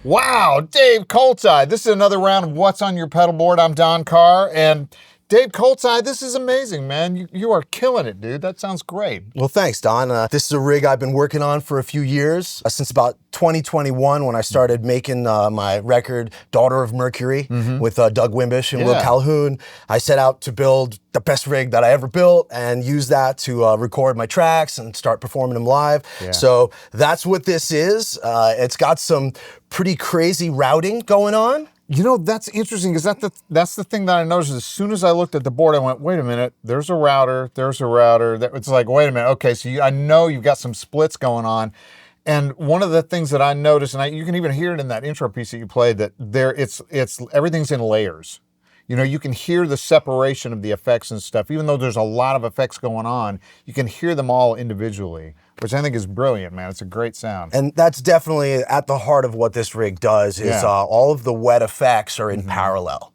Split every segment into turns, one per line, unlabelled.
Wow, Dave Koltai. This is another round of What's on Your Pedalboard. I'm Don Carr, and Dave Koltai, this is amazing, man. You are killing it, dude. That sounds great.
Well, thanks, Don. This is a rig I've been working on for a few years, since about 2021 when I started making my record, Daughter of Mercury, with Doug Wimbish and Will Calhoun. I set out to build the best rig that I ever built and use that to record my tracks and start performing them live. So that's what this is. It's got some pretty crazy routing going on.
You know, that's interesting because that's the thing that I noticed. As soon as I looked at the board, I went, wait a minute, there's a router. It's like, wait a minute, okay, so I know you've got some splits going on. And one of the things that I noticed, and you can even hear it in that intro piece that you played, that it's everything's in layers. You know, you can hear the separation of the effects and stuff. Even though there's a lot of effects going on, you can hear them all individually, which I think is brilliant, man. It's a great sound.
And that's definitely at the heart of what this rig does is all of the wet effects are in parallel.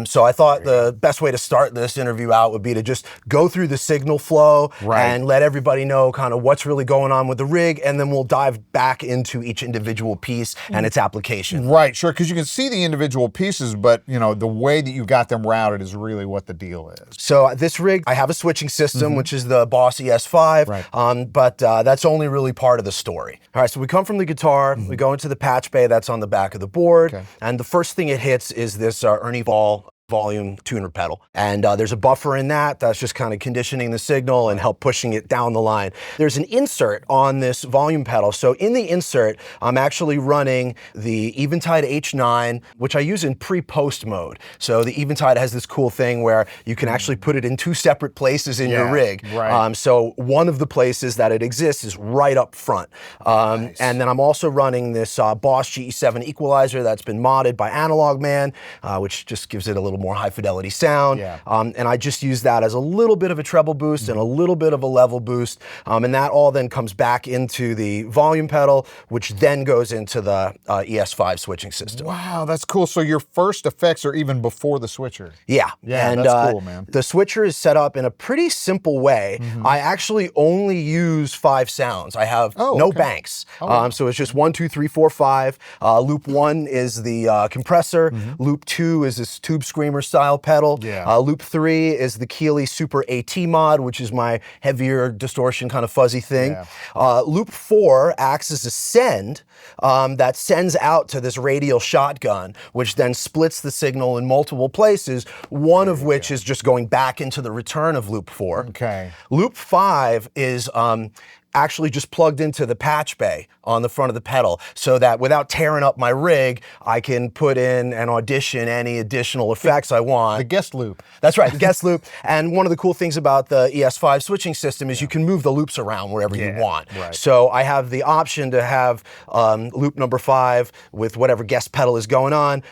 So I thought the best way to start this interview out would be to just go through the signal flow and let everybody know kind of what's really going on with the rig, and then we'll dive back into each individual piece and its application.
Right, sure, because you can see the individual pieces, but you know, the way that you got them routed is really what the deal is.
So this rig, I have a switching system, which is the Boss ES5, but that's only really part of the story. All right, so we come from the guitar, we go into the patch bay that's on the back of the board, and the first thing it hits is this Ernie volume tuner pedal. And there's a buffer in that's just kind of conditioning the signal and help pushing it down the line. There's an insert on this volume pedal. So in the insert, I'm actually running the Eventide H9, which I use in pre-post mode. So the Eventide has this cool thing where you can actually put it in two separate places in your rig. So one of the places that it exists is right up front. And then I'm also running this Boss GE7 equalizer that's been modded by Analog Man, which just gives it a little more high fidelity sound. And I just use that as a little bit of a treble boost and a little bit of a level boost. And that all then comes back into the volume pedal, which then goes into the ES5 switching system.
Wow, that's cool. So your first effects are even before the switcher.
Yeah,
and that's cool, man.
The switcher is set up in a pretty simple way. I actually only use 5 sounds. I have no banks. So it's just 1, 2, 3, 4, 5. Loop 1 is the compressor. Loop 2 is this tube screamer style pedal. Loop 3 is the Keeley Super AT mod, which is my heavier distortion kind of fuzzy thing. Loop 4 acts as a send that sends out to this radial shotgun, which then splits the signal in multiple places, one of which is just going back into the return of loop 4. Loop 5 is actually just plugged into the patch bay on the front of the pedal, so that without tearing up my rig, I can put in and audition any additional effects I want.
The guest loop.
That's right, the guest loop. And one of the cool things about the ES5 switching system is you can move the loops around wherever you want. So I have the option to have loop number 5 with whatever guest pedal is going on.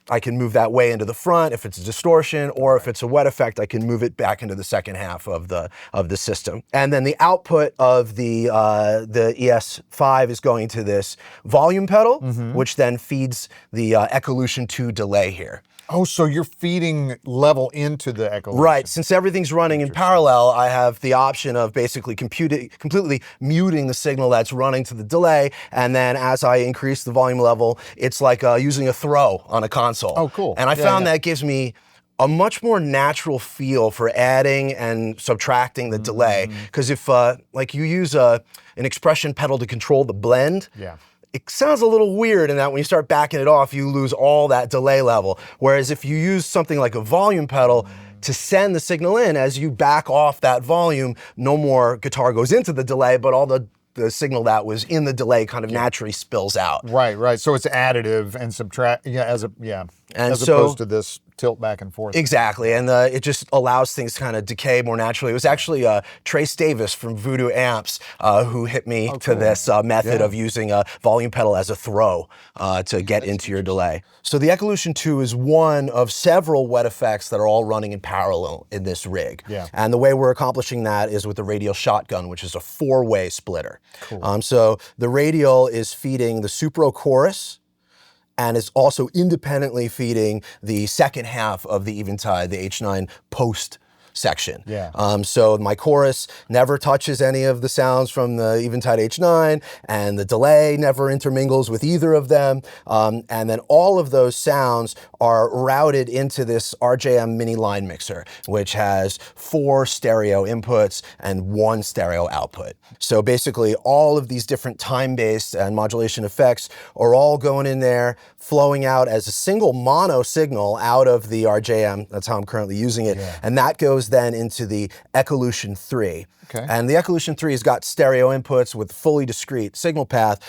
I can move that way into the front if it's a distortion, or if it's a wet effect, I can move it back into the second half of the system. And then the output of the ES5 is going to this volume pedal, which then feeds the Echolution 2 delay here.
Oh, so you're feeding level into the Echolution.
Right. Since everything's running in parallel, I have the option of basically completely muting the signal that's running to the delay, and then as I increase the volume level, it's like using a throw on a console.
Oh, cool.
And I found that gives me a much more natural feel for adding and subtracting the delay. Because if like you use an expression pedal to control the blend, it sounds a little weird in that when you start backing it off, you lose all that delay level. Whereas if you use something like a volume pedal to send the signal in, as you back off that volume, no more guitar goes into the delay, but all the signal that was in the delay kind of naturally spills out.
Right. So it's additive and subtract, as opposed to this tilt back and forth.
Exactly, and it just allows things to kind of decay more naturally. It was actually Trace Davis from Voodoo Amps who hit me to this method of using a volume pedal as a throw to get into your delay. So the Echolution 2 is one of several wet effects that are all running in parallel in this rig. And the way we're accomplishing that is with the radial shotgun, which is a 4-way splitter. So the radial is feeding the Supro chorus, and is also independently feeding the second half of the Eventide, the H9 post section.
Yeah.
So my chorus never touches any of the sounds from the Eventide H9, and the delay never intermingles with either of them. And then all of those sounds are routed into this RJM mini line mixer, which has 4 stereo inputs and 1 stereo output. So basically all of these different time-based and modulation effects are all going in there, flowing out as a single mono signal out of the RJM. That's how I'm currently using it.
Yeah.
And that goes then into the Ecolution 3.
Okay.
And the Ecolution 3 has got stereo inputs with fully discrete signal path.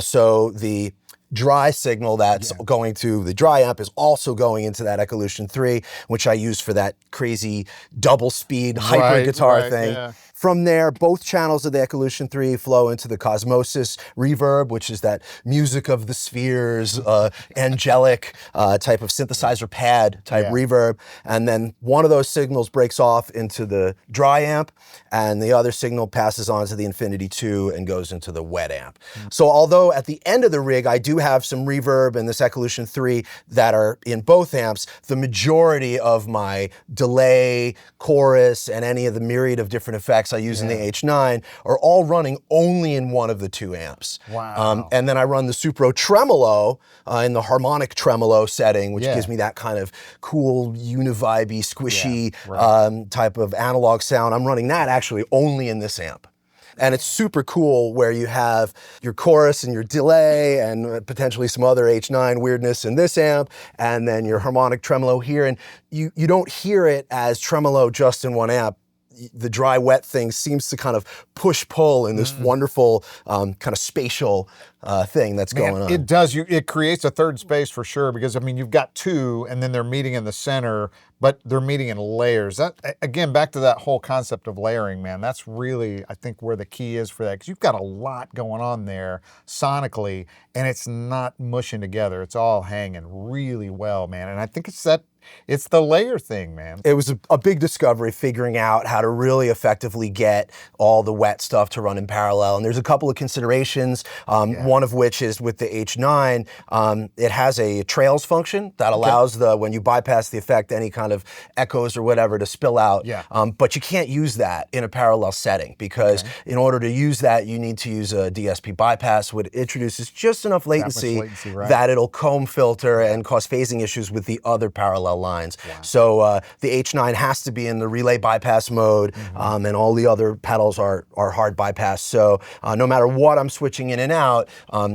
So the dry signal that's going to the dry amp is also going into that Ecolution 3, which I use for that crazy double speed hyper guitar thing. Yeah. From there, both channels of the Ecolution 3 flow into the Cosmosis reverb, which is that music of the spheres, angelic type of synthesizer pad type reverb. And then one of those signals breaks off into the dry amp, and the other signal passes on to the Infinity 2 and goes into the wet amp. So although at the end of the rig, I do have some reverb in this Ecolution 3 that are in both amps, the majority of my delay, chorus, and any of the myriad of different effects I use in the H9 are all running only in one of the 2 amps.
Wow.
And then I run the Supro Tremolo in the harmonic tremolo setting, which gives me that kind of cool, univibey, squishy type of analog sound. I'm running that actually only in this amp. And it's super cool where you have your chorus and your delay and potentially some other H9 weirdness in this amp, and then your harmonic tremolo here. And you don't hear it as tremolo just in one amp. The dry wet thing seems to kind of push-pull in this wonderful kind of spatial thing that's going on.
It does. It creates a third space for sure, because I mean you've got 2 and then they're meeting in the center, but they're meeting in layers. That, again, back to that whole concept of layering, man. That's really, I think, where the key is for that, because you've got a lot going on there sonically, and it's not mushing together. It's all hanging really well, man. And I think it's the layer thing, man.
It was a big discovery, figuring out how to really effectively get all the wet stuff to run in parallel. And there's a couple of considerations, one of which is with the H9, it has a trails function that allows when you bypass the effect, any kind of echoes or whatever to spill out. But you can't use that in a parallel setting, because in order to use that, you need to use a DSP bypass, which introduces just enough latency, that it'll comb filter and cause phasing issues with the other parallel lines. So the H9 has to be in the relay bypass mode, and all the other pedals are hard bypass. So no matter what I'm switching in and out,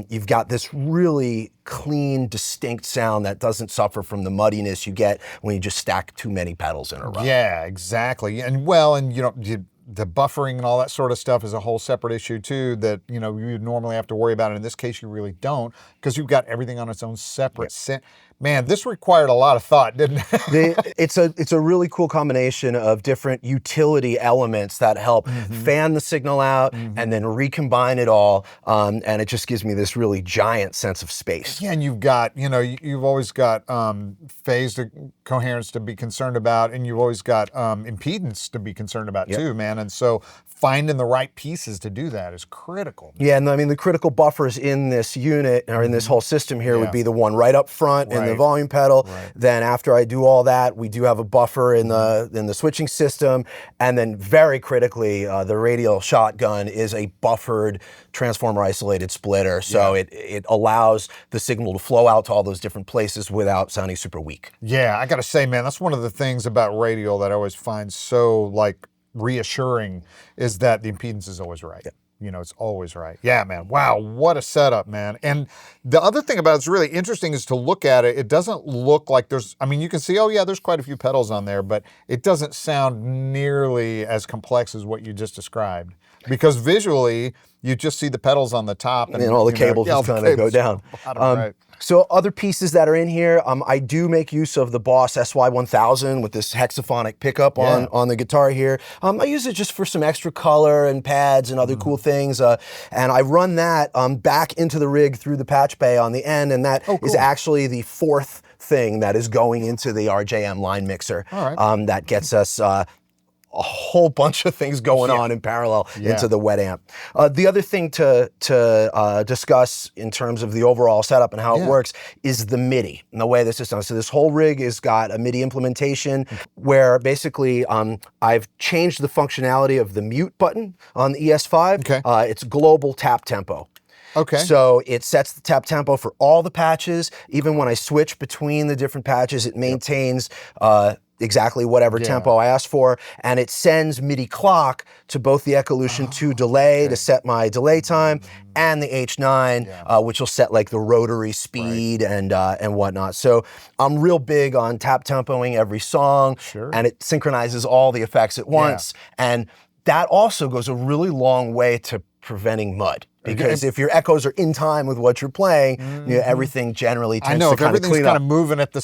you've got this really clean, distinct sound that doesn't suffer from the muddiness you get when you just stack too many pedals in a row.
Yeah, exactly. And you know, the buffering and all that sort of stuff is a whole separate issue too, that, you know, you normally have to worry about. And in this case, you really don't, because you've got everything on its own separate set. Man, this required a lot of thought, didn't it?
It's a really cool combination of different utility elements that help fan the signal out and then recombine it all, and it just gives me this really giant sense of space.
Yeah, and you've got, you know, you've always got phase coherence to be concerned about, and you've always got impedance to be concerned about too, man. And so finding the right pieces to do that is critical.
Yeah, and I mean the critical buffers in this unit, or in this whole system here, would be the one right up front in the volume pedal. Then after I do all that, we do have a buffer in the switching system, and then very critically, the radial shotgun is a buffered transformer isolated splitter, so it allows the signal to flow out to all those different places without sounding super weak.
Yeah, I gotta say, man, that's one of the things about radial that I always find so like reassuring, is that the impedance is always right. You know, it's always right. Yeah, man. Wow, what a setup, man. And the other thing about it's really interesting is to look at it. It doesn't look like there's, I mean, you can see, oh yeah, there's quite a few pedals on there, but it doesn't sound nearly as complex as what you just described. Because visually, you just see the pedals on the top.
And all the cables just kind of go down. So other pieces that are in here, I do make use of the Boss SY1000 with this hexaphonic pickup on the guitar here. I use it just for some extra color and pads and other cool things. And I run that back into the rig through the patch bay on the end, and that is actually the 4th thing that is going into the RJM line mixer. That gets us a whole bunch of things going on in parallel into the wet amp. The other thing to discuss in terms of the overall setup and how it works is the Midi and the way this is done. So this whole rig has got a Midi implementation where basically I've changed the functionality of the mute button on the ES5.
Okay.
It's global tap tempo.
Okay.
So it sets the tap tempo for all the patches. Even when I switch between the different patches, it maintains exactly whatever tempo I asked for, and it sends MIDI clock to both the Echolution 2 delay to set my delay time, and the H9, which will set like the rotary speed and whatnot. So I'm real big on tap tempoing every song, and it synchronizes all the effects at once, and that also goes a really long way to preventing mud. Because if your echoes are in time with what you're playing, you know, everything generally tends to kind of clean up.
Everything's kind of moving at the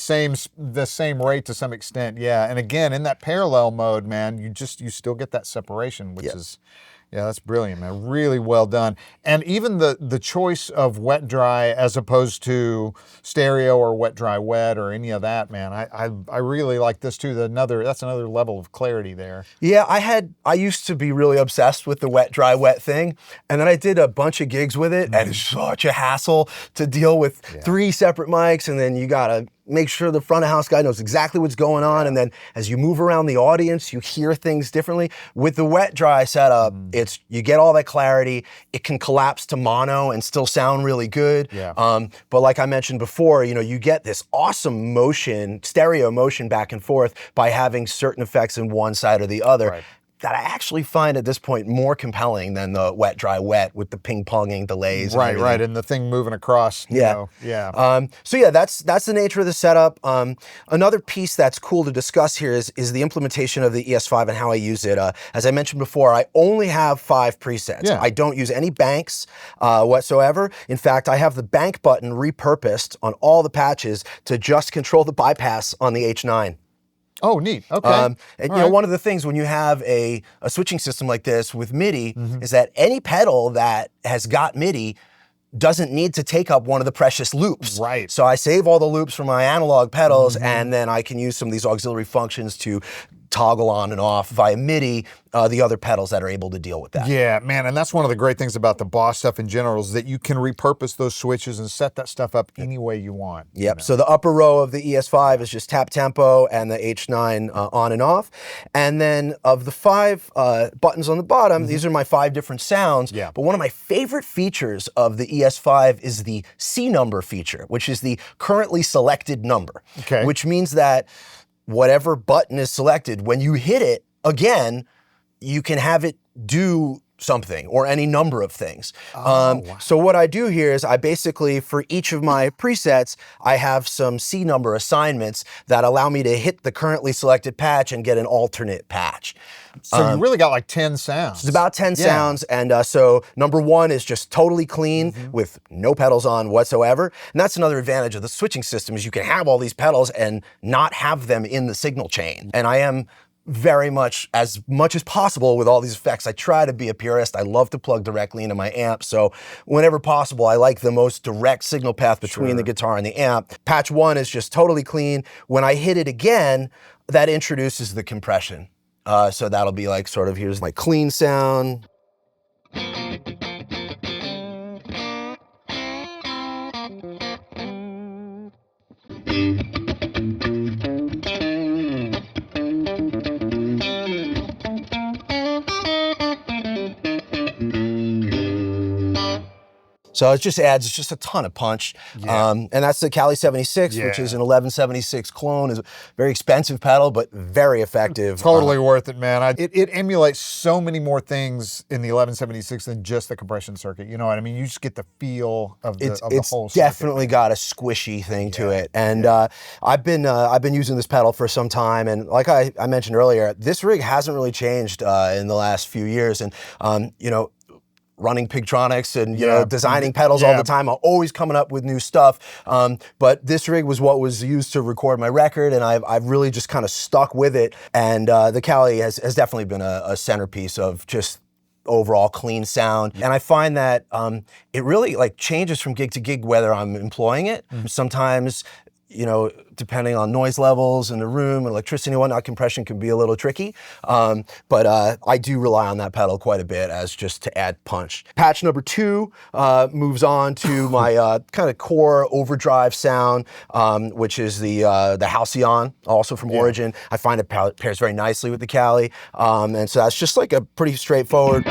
same rate to some extent, And again, in that parallel mode, man, you still get that separation, which is, that's brilliant, man. Really well done. And even the choice of wet dry as opposed to stereo or wet dry wet or any of that, man. I really like this too. That's another level of clarity there.
Yeah, I used to be really obsessed with the wet dry wet thing, and then I did a bunch of gigs with it, and it's such a hassle to deal with 3 separate mics, and then you gotta make sure the front of house guy knows exactly what's going on, and then as you move around the audience, you hear things differently. With the wet dry setup, you get all that clarity. It can collapse to mono and still sound really good. But like I mentioned before, you know, you get this awesome motion, stereo motion back and forth by having certain effects in one side or the other. That I actually find at this point more compelling than the wet, dry, wet with the ping-ponging delays.
Right, and the thing moving across.
So that's the nature of the setup. Another piece that's cool to discuss here is the implementation of the ES5 and how I use it. As I mentioned before, I only have 5 presets. I don't use any banks whatsoever. In fact, I have the bank button repurposed on all the patches to just control the bypass on the H9.
Oh, neat. Okay.
And you know, one of the things when you have a switching system like this with MIDI is that any pedal that has got MIDI doesn't need to take up one of the precious loops. So I save all the loops from my analog pedals, and then I can use some of these auxiliary functions to toggle on and off via MIDI the other pedals that are able to deal with that.
Yeah, man, and that's one of the great things about the Boss stuff in general is that you can repurpose those switches and set that stuff up any way you want.
You know? So the upper row of the ES5 is just tap tempo and the H9 on and off. And then of the 5 buttons on the bottom, these are my 5 different sounds. But one of my favorite features of the ES5 is the C number feature, which is the currently selected number. Which means that whatever button is selected, when you hit it again, you can have it do something or any number of things. So what I do here is I basically, for each of my presets, I have some C number assignments that allow me to hit the currently selected patch and get an alternate patch.
So you really got like 10 sounds.
It's about 10 sounds, and so number 1 is just totally clean with no pedals on whatsoever. And that's another advantage of the switching system is you can have all these pedals and not have them in the signal chain. And I am very much as possible with all these effects. I try to be a purist. I love to plug directly into my amp. So whenever possible, I like the most direct signal path between the guitar and the amp. Patch 1 is just totally clean. When I hit it again, that introduces the compression. So that'll be like sort of, here's my clean sound. So it just adds just a ton of punch. And that's the Cali 76, which is an 1176 clone. Is a very expensive pedal, but very effective.
Totally worth it, man. It emulates so many more things in the 1176 than just the compression circuit. You know what I mean? You just get the feel of the whole circuit.
It's definitely got a squishy thing to it. And I've been using this pedal for some time. And like I mentioned earlier, this rig hasn't really changed in the last few years. And you know, running Pigtronix and you know, designing pedals all the time. I'm always coming up with new stuff. But this rig was what was used to record my record, and I've really just kind of stuck with it. And the Cali has definitely been a centerpiece of just overall clean sound. And I find that it really like changes from gig to gig whether I'm employing it. Sometimes you know, depending on noise levels in the room, electricity and whatnot, compression can be a little tricky. But I do rely on that pedal quite a bit as just to add punch. Patch number 2 moves on to my kind of core overdrive sound, which is the Halcyon, also from Origin. I find it pairs very nicely with the Cali. And so that's just like a pretty straightforward.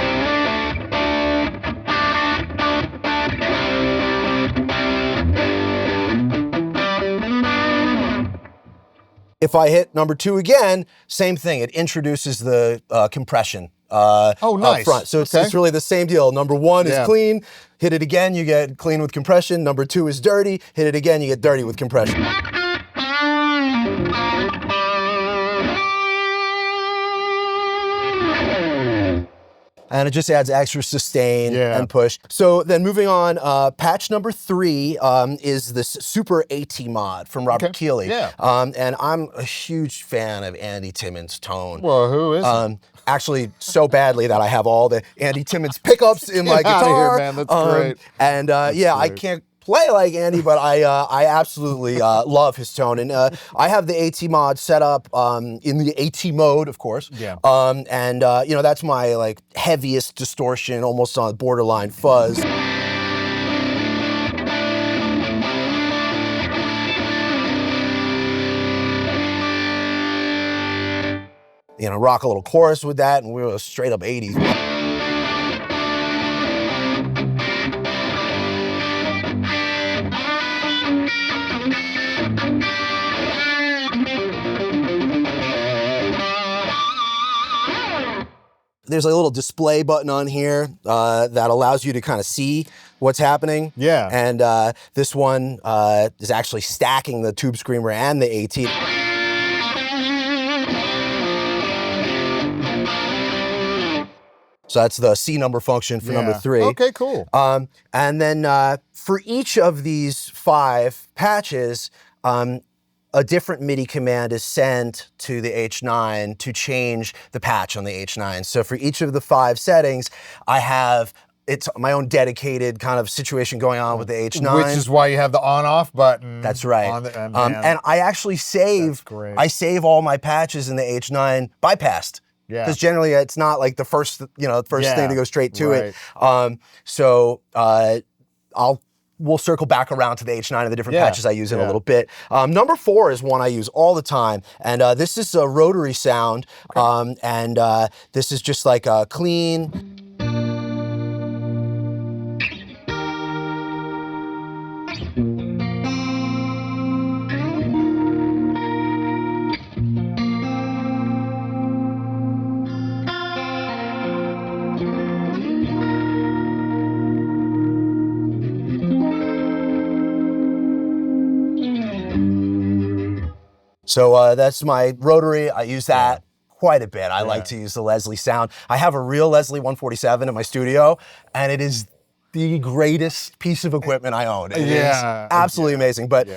If I hit number 2 again, same thing. It introduces the compression
nice.
up front. So it's really the same deal. Number 1 is clean. Hit it again, you get clean with compression. Number 2 is dirty. Hit it again, you get dirty with compression. And it just adds extra sustain and push. So then moving on, patch number 3 is this Super AT mod from Robert Keeley. And I'm a huge fan of Andy Timmons' tone.
Well, who is
Actually, so badly that I have all the Andy Timmons pickups in my guitar.
Here, man. That's great.
And
That's
great. I
great.
can't play like Andy, but I absolutely love his tone. And I have the AT mod set up in the AT mode, of course. And you know, that's my like heaviest distortion, almost on borderline fuzz. You know, rock a little chorus with that, and we were straight up 80s. There's a little display button on here that allows you to kind of see what's happening. And this one is actually stacking the Tube Screamer and the AT. So that's the C number function for number 3.
Okay, cool.
And then for each of these 5 patches, a different MIDI command is sent to the H9 to change the patch on the H9. So for each of the 5 settings, I have it's my own dedicated kind of situation going on with the H9.
Which is why you have the on-off button.
That's right.
On the,
and I actually save all my patches in the H9 bypassed. Because generally it's not like the first, thing to go straight to it. We'll circle back around to the H9 and the different patches I use in a little bit. Number 4 is one I use all the time, and this is a rotary sound, and this is just like a clean. So that's my rotary. I use that quite a bit. I like to use the Leslie sound. I have a real Leslie 147 in my studio, and it is the greatest piece of equipment I own. It is absolutely amazing, but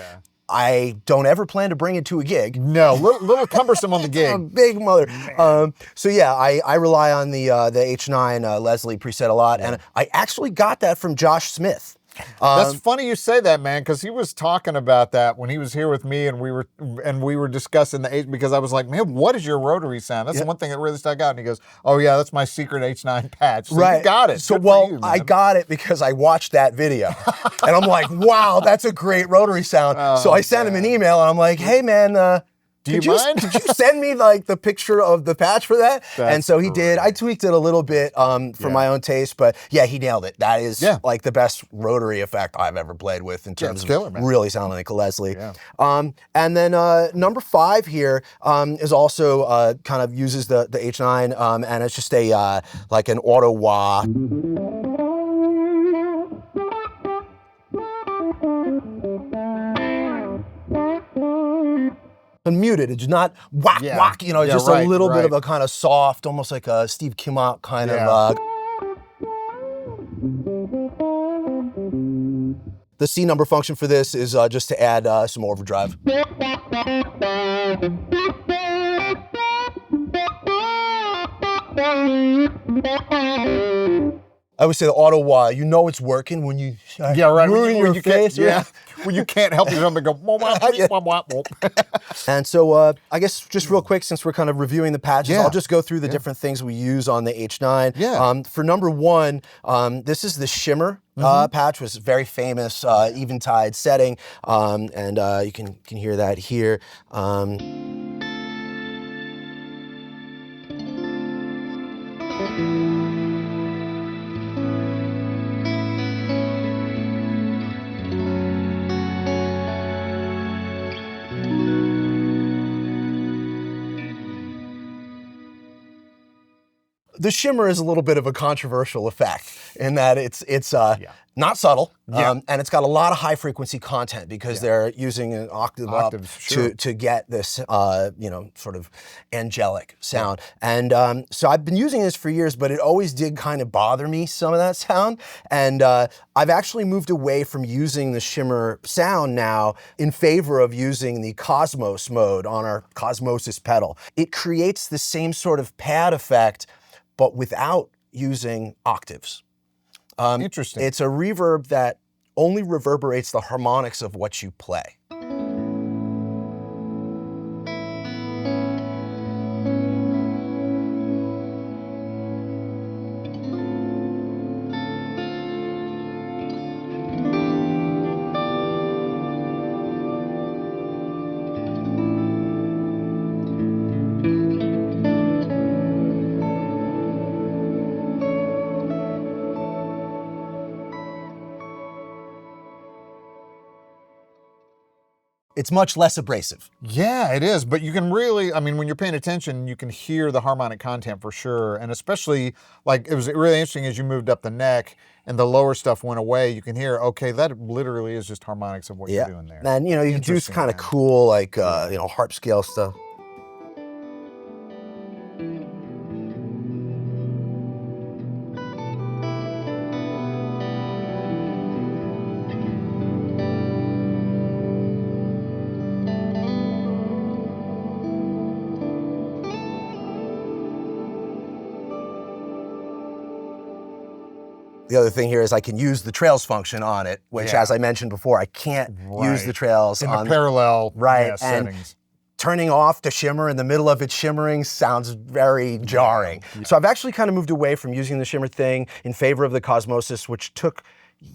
I don't ever plan to bring it to a gig.
No, little cumbersome on the gig.
A big mother. So yeah, I rely on the H9 Leslie preset a lot, and I actually got that from Josh Smith.
That's funny you say that, man, because he was talking about that when he was here with me, and we were discussing the H, because I was like, man, what is your rotary sound? That's the one thing that really stuck out. And he goes, oh yeah, that's my secret H9 patch. So you got it.
So
you,
I got it because I watched that video, and I'm like, wow, that's a great rotary sound. So I sent him an email, and I'm like, hey man, Could you send me like the picture of the patch for that? And so he did. I tweaked it a little bit for my own taste, but yeah, he nailed it. That is like the best rotary effect I've ever played with in terms of really sounding like a Leslie. And then number 5 here is also kind of uses the H9, and it's just a like an auto wah. Muted, it's not whack whack, just a little bit of a kind of soft, almost like a Steve Kimmott kind of. The C number function for this is just to add some overdrive. I would say the auto you know it's working when you ruin your face.
When you can't help yourself and go, womp, womp, womp, womp.
And so I guess just real quick, since we're kind of reviewing the patches, I'll just go through the different things we use on the H9.
Yeah.
For number one, this is the shimmer patch, was very famous eventide setting, and you can hear that here. The shimmer is a little bit of a controversial effect in that it's not subtle, and it's got a lot of high frequency content because they're using an octave up to get this sort of angelic sound. And so I've been using this for years, but it always did kind of bother me, some of that sound. And I've actually moved away from using the shimmer sound now in favor of using the Cosmos mode on our Cosmosis pedal. It creates the same sort of pad effect, but without using octaves.
Interesting.
It's a reverb that only reverberates the harmonics of what you play. It's much less abrasive.
Yeah, it is. But you can really, I mean, when you're paying attention, you can hear the harmonic content for sure. And especially, like, it was really interesting as you moved up the neck and the lower stuff went away, you can hear, okay, that literally is just harmonics of what you're doing there.
And, you can do kind of cool, like, harp scale stuff. The other thing here is I can use the trails function on it, which, as I mentioned before, I can't use the trails
in the parallel settings.
Turning off the shimmer in the middle of it shimmering sounds very jarring. So I've actually kind of moved away from using the shimmer thing in favor of the Cosmosis, which took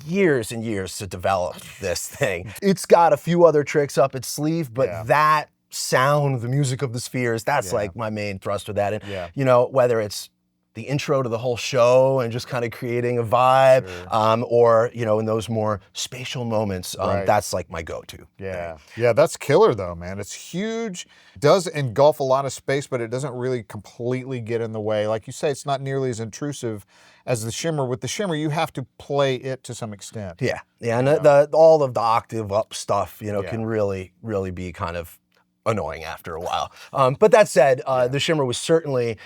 years and years to develop this thing. It's got a few other tricks up its sleeve, but that sound, the music of the spheres, that's like my main thrust with that. And whether it's the intro to the whole show and just kind of creating a vibe, or, in those more spatial moments, that's like my go-to.
Yeah, that's killer though, man. It's huge, does engulf a lot of space, but it doesn't really completely get in the way. Like you say, it's not nearly as intrusive as the shimmer. With the shimmer, you have to play it to some extent.
Yeah, and all of the octave up stuff, can really, really be kind of annoying after a while. But that said, the shimmer was certainly,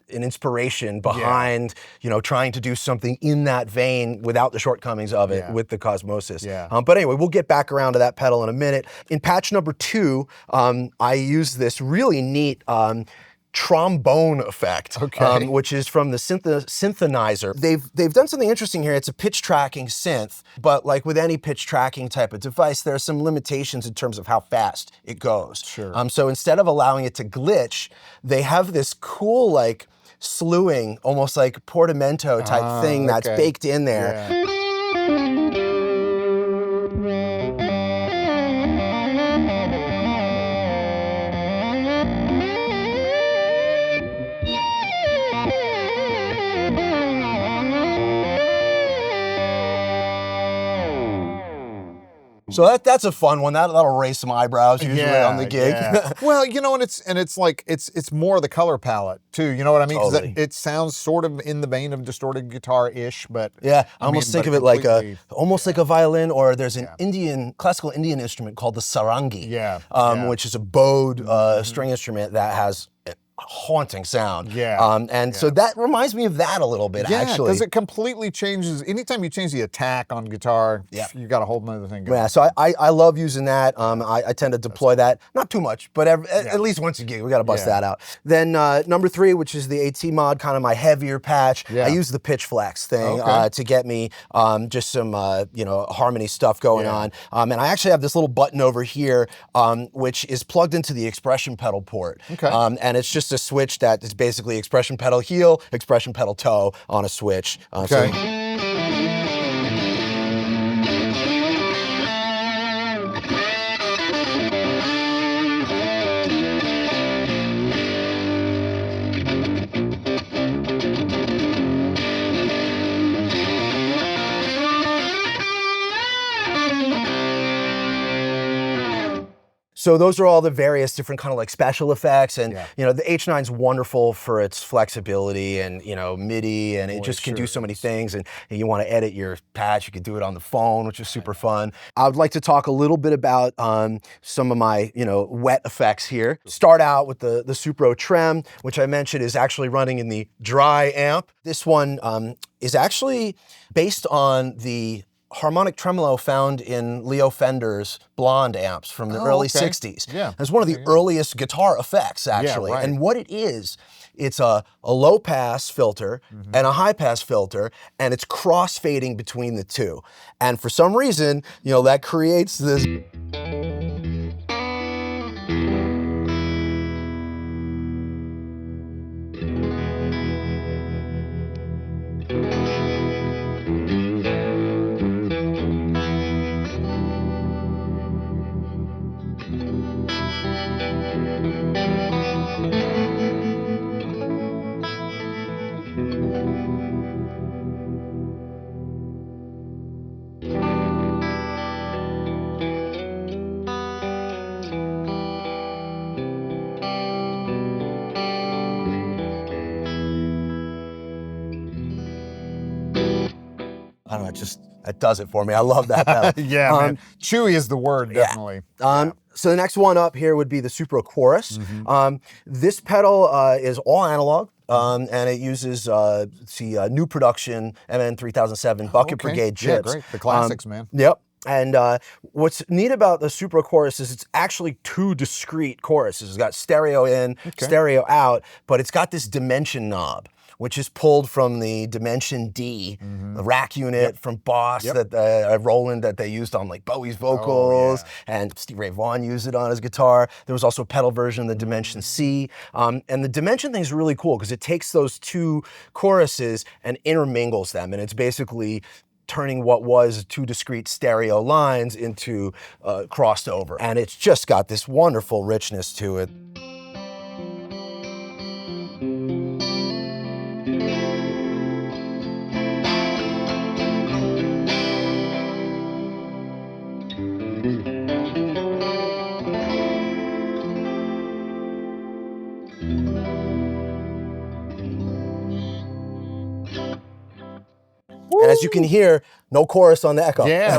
an inspiration behind, trying to do something in that vein without the shortcomings of it with the Cosmosis. But anyway, we'll get back around to that pedal in a minute. In patch number 2, I use this really neat trombone effect, which is from the synthenizer. They've done something interesting here. It's a pitch tracking synth, but like with any pitch tracking type of device, there are some limitations in terms of how fast it goes. So instead of allowing it to glitch, they have this cool like slewing, almost like portamento type thing that's baked in there. So that's a fun one. That'll raise some eyebrows usually on the gig.
Well, and it's like it's more the color palette too. You know what I mean?
Totally.
It sounds sort of in the vein of distorted guitar-ish, but
I almost think of it like like a violin, or there's an classical Indian instrument called the sarangi, which is a bowed string instrument that has haunting sound.
Yeah.
And so that reminds me of that a little bit, actually.
because it completely changes. Anytime you change the attack on guitar, you got a whole nother thing going.
Yeah, so I love using that. I tend to deploy that, not too much, but at least once a gig, we got to bust that out. Then number 3, which is the AT mod, kind of my heavier patch. I use the pitch flex thing to get me just some harmony stuff going on. And I actually have this little button over here, which is plugged into the expression pedal port. And it's just a switch that is basically expression pedal heel, expression pedal toe on a switch. So those are all the various different kind of like special effects, and the H9's wonderful for its flexibility and MIDI, and it just can do so many things. And you want to edit your patch, you can do it on the phone, which is super fun. I would like to talk a little bit about some of my wet effects here. Start out with the Supro Trem, which I mentioned is actually running in the dry amp. This one is actually based on the harmonic tremolo found in Leo Fender's blonde amps from the early 60s. It's one of the earliest guitar effects, actually. And what it is, it's a low pass filter and a high pass filter, and it's cross-fading between the two. And for some reason, that creates this I don't know, it does it for me. I love that pedal.
Man. Chewy is the word, definitely.
So the next one up here would be the Supro Chorus. This pedal is all analog. And it uses new production MN 3007 Bucket Brigade chips.
Yeah, great. The classics, man.
Yep. And what's neat about the Supro Chorus is it's actually 2 discrete choruses. It's got stereo in, stereo out, but it's got this dimension knob, which is pulled from the Dimension D, the rack unit from Boss, that Roland, that they used on like Bowie's vocals, and Steve Ray Vaughan used it on his guitar. There was also a pedal version of the Dimension C. And the Dimension thing is really cool because it takes those 2 choruses and intermingles them, and it's basically turning what was 2 discrete stereo lines into crossed over. And it's just got this wonderful richness to it. And as you can hear, no chorus on the echo.
Yeah,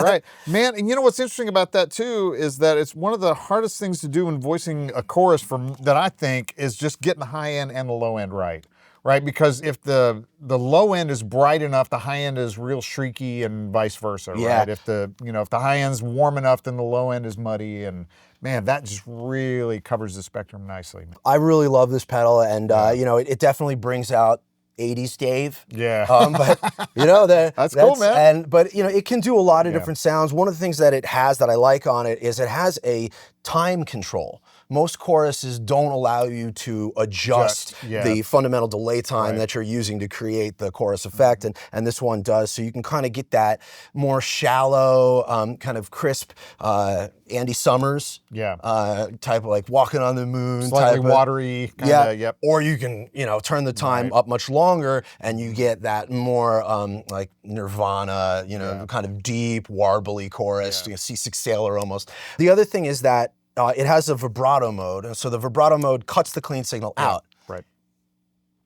right. Man, and you know what's interesting about that too is that it's one of the hardest things to do in voicing a chorus that I think is just getting the high end and the low end right. Because if the low end is bright enough, the high end is real shrieky, and vice versa, right? If the high end's warm enough, then the low end is muddy, and man, that just really covers the spectrum nicely.
I really love this pedal, and it definitely brings out 80s Dave. But
that's cool, man.
But it can do a lot of different sounds. One of the things that it has that I like on it is it has a time control. Most choruses don't allow you to adjust the fundamental delay time that you're using to create the chorus effect, and this one does. So you can kind of get that more shallow, kind of crisp Andy Summers type of like Walking on the Moon,
slightly watery, kinda,
Or you can turn the time up much longer, and you get that more like Nirvana, kind of deep warbly chorus, Seasick Sailor almost. The other thing is that it has a vibrato mode, so the vibrato mode cuts the clean signal out.
Right.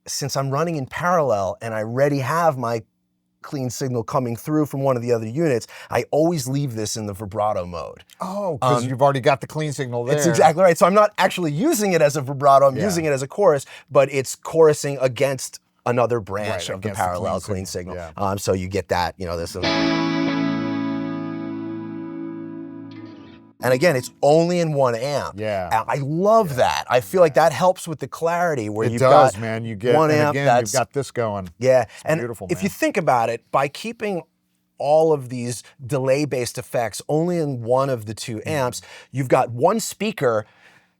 Since I'm running in parallel and I already have my clean signal coming through from one of the other units, I always leave this in the vibrato mode.
Oh, because you've already got the clean signal there.
It's exactly right. So I'm not actually using it as a vibrato, I'm using it as a chorus, but it's chorusing against another branch of the parallel clean signal.
Yeah.
So you get that, you know, this. And again, it's only in 1 amp.
Yeah.
I love that. I feel like that helps with the clarity where you've
does,
got
man. You get
1
and
amp.
again, you've got this going.
Yeah.
It's
and
beautiful,
if
man.
you think about it, by keeping all of these delay-based effects only in one of the 2 amps, you've got one speaker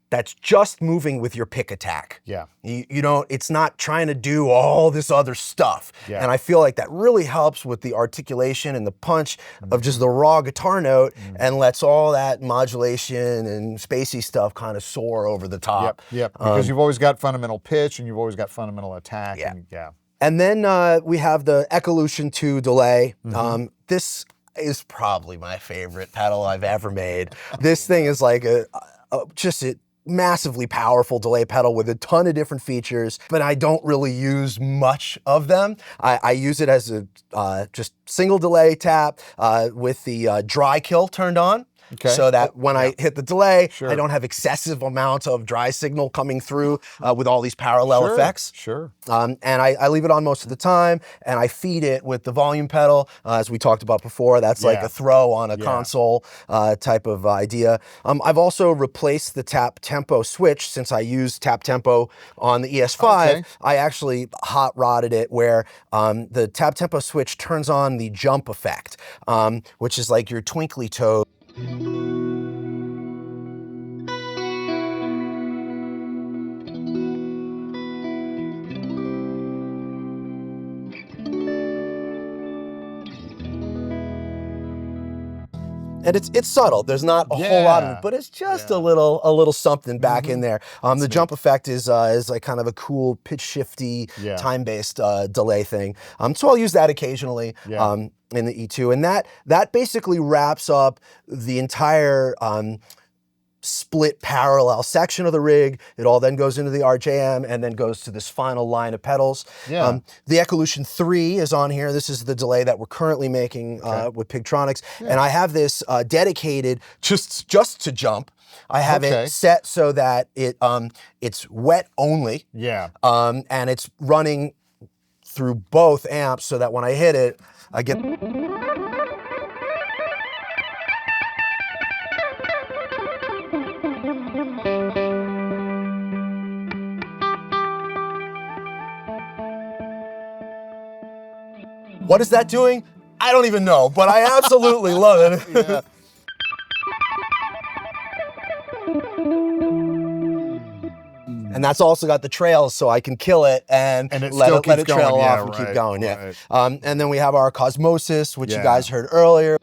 that's just moving with your pick attack.
Yeah.
You don't, it's not trying to do all this other stuff.
Yeah.
And I feel like that really helps with the articulation and the punch of just the raw guitar note and lets all that modulation and spacey stuff kind of soar over the top.
Yep. Because you've always got fundamental pitch and you've always got fundamental attack.
Yeah.
And,
And then we have the Ecolution 2 delay. This is probably my favorite pedal I've ever made. This thing is like just a massively powerful delay pedal with a ton of different features, but I don't really use much of them. I use it as a just single delay tap with the dry kill turned on.
Okay.
So that when I hit the delay,
Sure.
I don't have excessive amount of dry signal coming through with all these parallel effects.
Sure.
And I leave it on most of the time, and I feed it with the volume pedal, as we talked about before. That's like a throw on a console type of idea. I've also replaced the tap tempo switch since I used tap tempo on the ES5.
Okay.
I actually hot rodded it where the tap tempo switch turns on the jump effect, which is like your twinkly toe. And it's subtle. There's not a whole lot of it, but it's just a little something back in there. The jump effect is like kind of a cool pitch shifty time-based delay thing. So I'll use that occasionally in the E2, and that basically wraps up the entire split parallel section of the rig. It all then goes into the RJM and then goes to this final line of pedals.
Yeah.
The Ecolution 3 is on here. This is the delay that we're currently making with Pigtronix. And I have this dedicated just to jump. I have it set so that it's wet only.
Yeah.
And it's running through both amps so that when I hit it, I get... What is that doing? I don't even know, but I absolutely love it.
Yeah.
And that's also got the trails, so I can kill it and let it trail off and keep going. Yeah. And then we have our Cosmosis, which you guys heard earlier.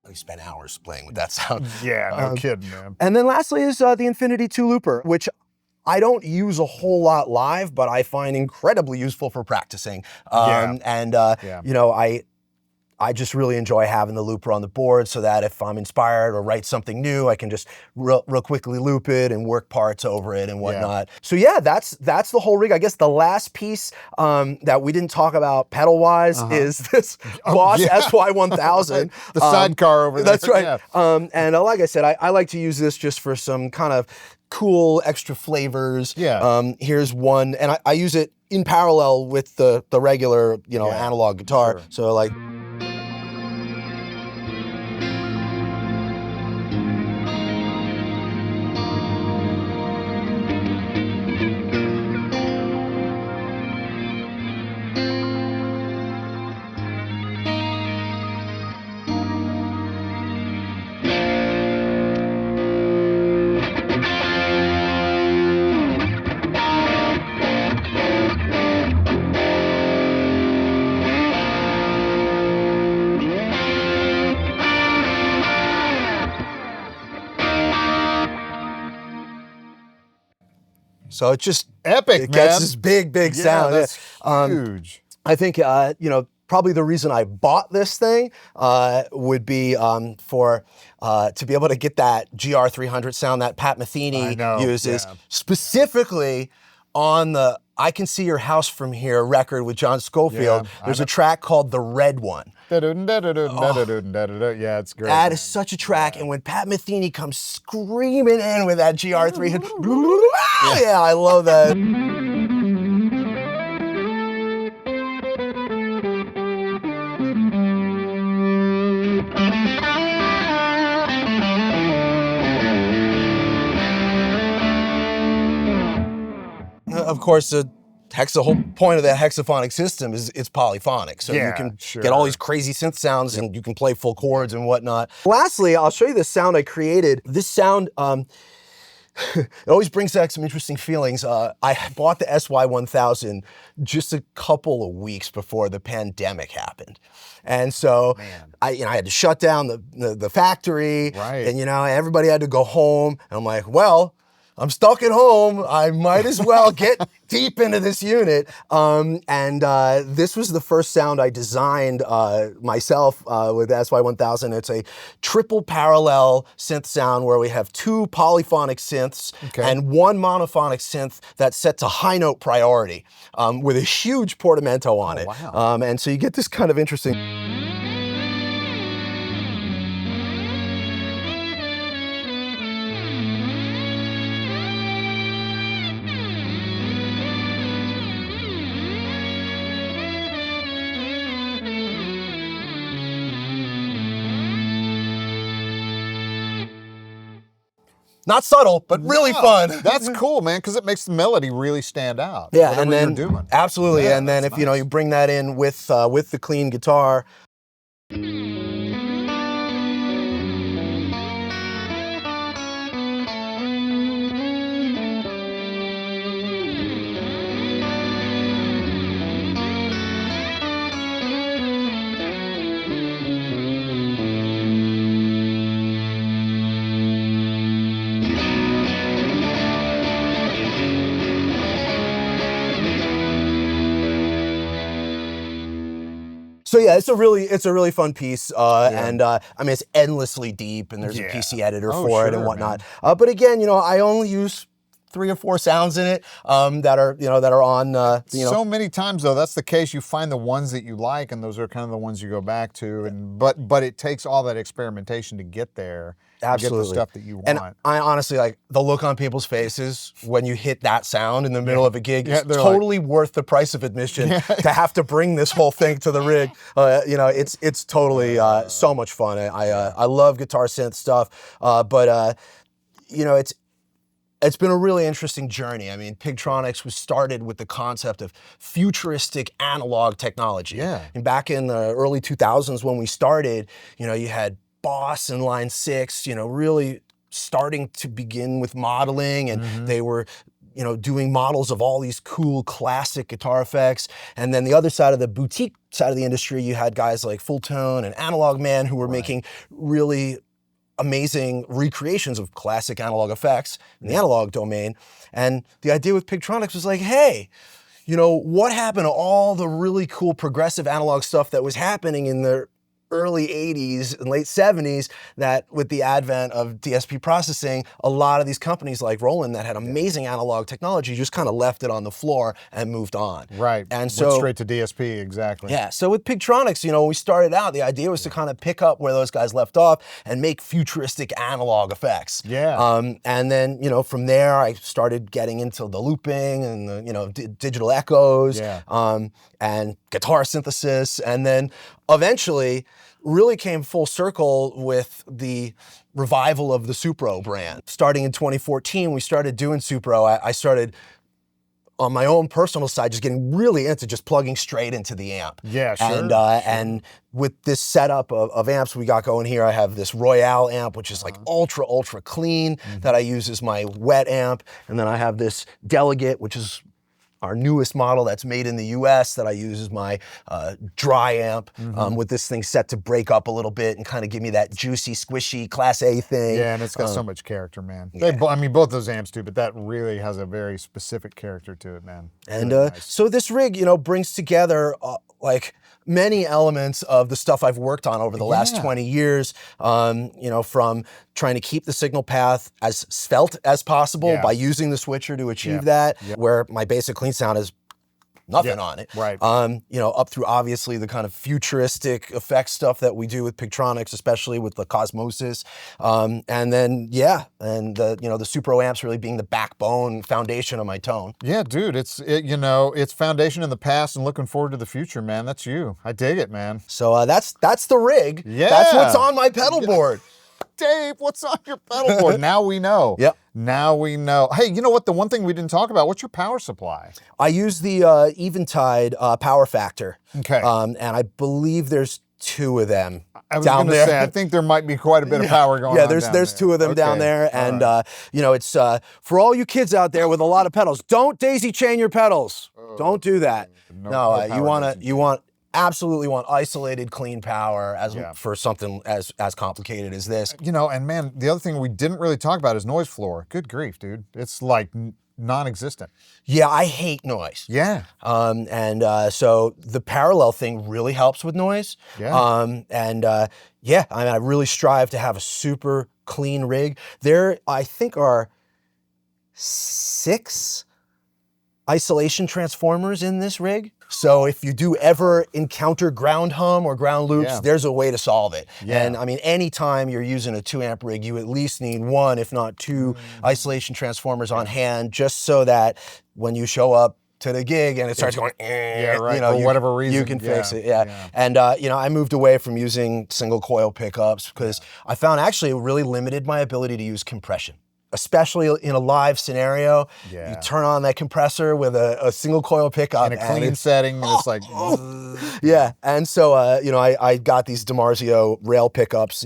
We spent hours playing with that sound.
Yeah, no kidding, man.
And then lastly is the Infinity 2 Looper, which I don't use a whole lot live, but I find incredibly useful for practicing. You know, I just really enjoy having the looper on the board so that if I'm inspired or write something new, I can just real quickly loop it and work parts over it and whatnot. So yeah, that's the whole rig. I guess the last piece that we didn't talk about pedal-wise is this Boss SY1000.
The sidecar over there.
That's right. And like I said, I like to use this just for some kind of cool extra flavors. Here's one, and I use it in parallel with the regular, you know, analog guitar. So like... So it just
Epic,
it gets
man.
this big
Yeah,
sound.
that's huge.
I think probably the reason I bought this thing would be to be able to get that GR300 sound that Pat Metheny uses, specifically on the I Can See Your House From Here record with John Scofield. There's a track called The Red One.
Yeah, it's great.
That is such a track, and when Pat Metheny comes screaming in with that GR300, yeah, I love that. Of course, the whole point of that hexaphonic system is it's polyphonic. So you can get all these crazy synth sounds and you can play full chords and whatnot. Lastly, I'll show you the sound I created. This sound, it always brings back some interesting feelings. I bought the SY-1000 just a couple of weeks before the pandemic happened. And so I had to shut down the factory, and everybody had to go home. And I'm like, well, I'm stuck at home. I might as well get deep into this unit. This was the first sound I designed myself with the SY-1000. It's a triple parallel synth sound where we have two polyphonic synths and one monophonic synth that's set to high note priority with a huge portamento on it.
Wow.
And so you get this kind of interesting. Not subtle, but really fun.
That's cool, man, because it makes the melody really stand out.
Yeah,
and then you're doing.
Absolutely, and then if you bring that in with the clean guitar. So yeah, it's a really fun piece, and I mean it's endlessly deep, and there's a PC editor for it and whatnot. But again, I only use 3 or 4 sounds in it that are on.
So many times though, that's the case. You find the ones that you like, and those are kind of the ones you go back to. And but it takes all that experimentation to get there.
Absolutely.
Get the stuff that you want.
And I honestly, like, the look on people's faces when you hit that sound in the middle of a gig is totally worth the price of admission to have to bring this whole thing to the rig. It's totally so much fun. I love guitar synth stuff, but it's been a really interesting journey. I mean, Pigtronix was started with the concept of futuristic analog technology. And back in the early 2000s when we started, you had Boss and Line 6, really starting to begin with modeling, and they were doing models of all these cool classic guitar effects. And then the other side of the boutique side of the industry, you had guys like Full Tone and Analog Man who were making really amazing recreations of classic analog effects in the analog domain. And the idea with Pigtronix was like, hey, what happened to all the really cool progressive analog stuff that was happening in the early 80s and late 70s, that with the advent of DSP processing, a lot of these companies like Roland that had amazing analog technology just kind of left it on the floor and moved on.
Right,
and
went straight to DSP, exactly.
Yeah, so with Pigtronix, when we started out, the idea was to kind of pick up where those guys left off and make futuristic analog effects. And then, from there, I started getting into the looping and the, digital echoes and guitar synthesis, and then eventually really came full circle with the revival of the Supro brand. Starting in 2014, we started doing Supro. I started on my own personal side, just getting really into just plugging straight into the amp. And with this setup of amps we got going here, I have this Royale amp, which is like ultra clean, that I use as my wet amp. And then I have this Delegate, which is our newest model that's made in the US that I use as my dry amp with this thing set to break up a little bit and kind of give me that juicy, squishy Class A thing.
Yeah, and it's got so much character, man.
Yeah.
I mean, both those amps do, but that really has a very specific character to it, man.
And
Really nice.
so this rig, brings together like many elements of the stuff I've worked on over the last 20 years, from trying to keep the signal path as svelte as possible by using the switcher to achieve that, where my basic clean sound is nothing on it.
Right.
Up through obviously the kind of futuristic effect stuff that we do with Pigtronix, especially with the Cosmosis. And then, the Supro amps really being the backbone foundation of my tone.
Yeah, dude, it's foundation in the past and looking forward to the future, man. That's you. I dig it, man.
So that's the rig.
Yeah.
That's what's on my pedal board.
Dave, what's on your pedal board? Now we know.
Yep.
Now we know. Hey, you know what? The one thing we didn't talk about, what's your power supply?
I use the Eventide power factor.
Okay.
And I believe there's 2 of them
I was
down
going to
there.
say, I think there might be quite a bit of power going on.
Yeah, there's 2 of them down there. And, it's for all you kids out there with a lot of pedals, don't daisy chain your pedals. Don't do that. You absolutely want isolated, clean power for something as complicated as this.
And man, the other thing we didn't really talk about is noise floor. Good grief, dude. It's like non-existent. Yeah,
I hate noise.
Yeah.
So the parallel thing really helps with noise.
Yeah.
I really strive to have a super clean rig. There, I think, are 6 isolation transformers in this rig. So if you do ever encounter ground hum or ground loops, there's a way to solve it.
Yeah.
And I mean, anytime you're using a 2-amp rig, you at least need 1, if not 2 isolation transformers on hand, just so that when you show up to the gig and it starts going,
for whatever reason,
you can fix it. And I moved away from using single coil pickups because I found actually it really limited my ability to use compression. Especially in a live scenario, you turn on that compressor with a single coil pickup.
In a clean setting, and it's like...
and so, I got these DiMarzio rail pickups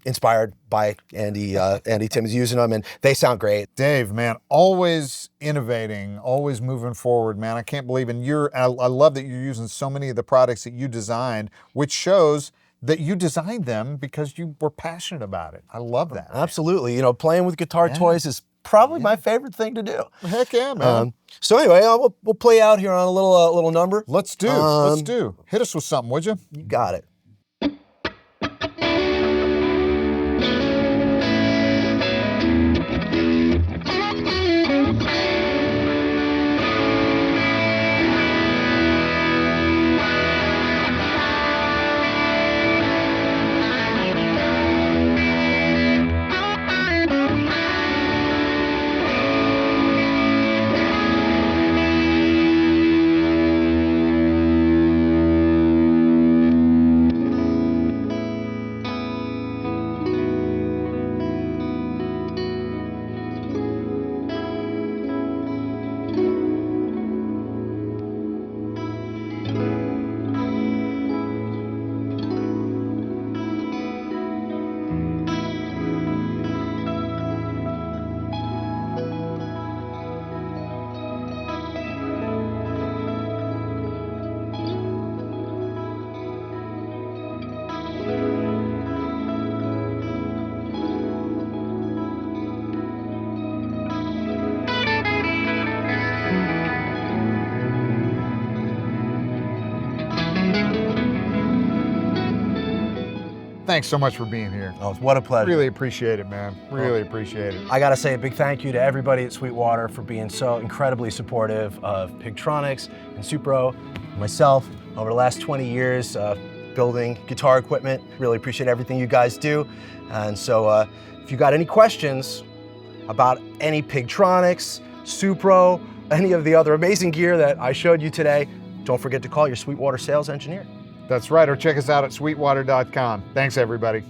inspired by Andy. Andy Tim's using them, and they sound great.
Dave, man, always innovating, always moving forward, man. I can't believe, and I love that you're using so many of the products that you designed, which shows that you designed them because you were passionate about it. I love that.
Absolutely. Playing with guitar toys is probably my favorite thing to do.
Heck yeah, man.
So anyway, we'll play out here on a little number.
Let's do. Hit us with something, would you?
You got it.
Thanks so much for being here.
Oh, what a pleasure.
Really appreciate it, man. Really appreciate it.
I gotta say a big thank you to everybody at Sweetwater for being so incredibly supportive of Pigtronix and Supro, myself, over the last 20 years building guitar equipment. Really appreciate everything you guys do. And so if you got any questions about any Pigtronix, Supro, any of the other amazing gear that I showed you today, don't forget to call your Sweetwater sales engineer.
That's right, or check us out at sweetwater.com. Thanks, everybody.